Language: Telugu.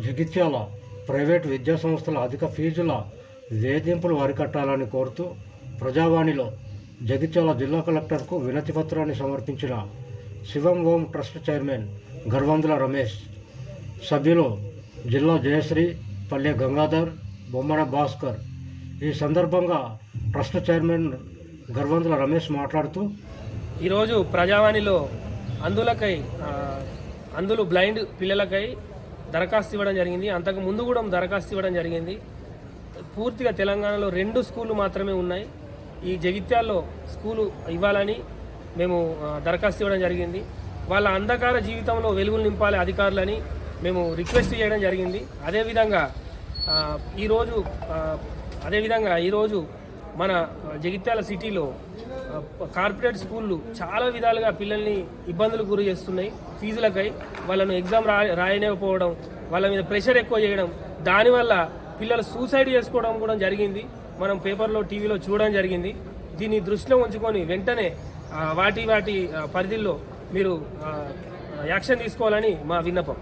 జగిత్యాల ప్రైవేటు విద్యాసంస్థల అధిక ఫీజుల వేధింపులు అరికట్టాలని కోరుతూ ప్రజావాణిలో జగిత్యాల జిల్లా కలెక్టర్కు వినతి పత్రాన్ని సమర్పించిన శివం ఓం ట్రస్ట్ చైర్మన్ గర్వందుల రమేష్, సభ్యులు జిల్లా జయశ్రీ, పల్లె గంగాధర్, బొమ్మన భాస్కర్. ఈ సందర్భంగా ట్రస్ట్ చైర్మన్ గర్వందుల రమేష్ మాట్లాడుతూ, ఈరోజు ప్రజావాణిలో అందులు బ్లైండ్ పిల్లలకై దరఖాస్తు ఇవ్వడం జరిగింది. అంతకు ముందు కూడా దరఖాస్తు ఇవ్వడం జరిగింది. పూర్తిగా తెలంగాణలో 2 స్కూళ్ళు మాత్రమే ఉన్నాయి. ఈ జగిత్యాల్లో స్కూలు ఇవ్వాలని మేము దరఖాస్తు ఇవ్వడం జరిగింది. వాళ్ళ అంధకార జీవితంలో వెలుగులు నింపాలి అధికారులని మేము రిక్వెస్ట్ చేయడం జరిగింది. అదేవిధంగా ఈరోజు మన జగిత్యాల సిటీలో కార్పొరేట్ స్కూళ్ళు చాలా విధాలుగా పిల్లల్ని ఇబ్బందులు గురి చేస్తున్నాయి. ఫీజులకై వాళ్ళను ఎగ్జామ్ రాయలేకపోవడం, వాళ్ళ మీద ప్రెషర్ ఎక్కువ చేయడం, దానివల్ల పిల్లలు సూసైడ్ చేసుకోవడం కూడా జరిగింది. మనం పేపర్లో, టీవీలో చూడడం జరిగింది. దీన్ని దృష్టిలో ఉంచుకొని వెంటనే వాటి పరిధిలో మీరు యాక్షన్ తీసుకోవాలని మా విన్నపం.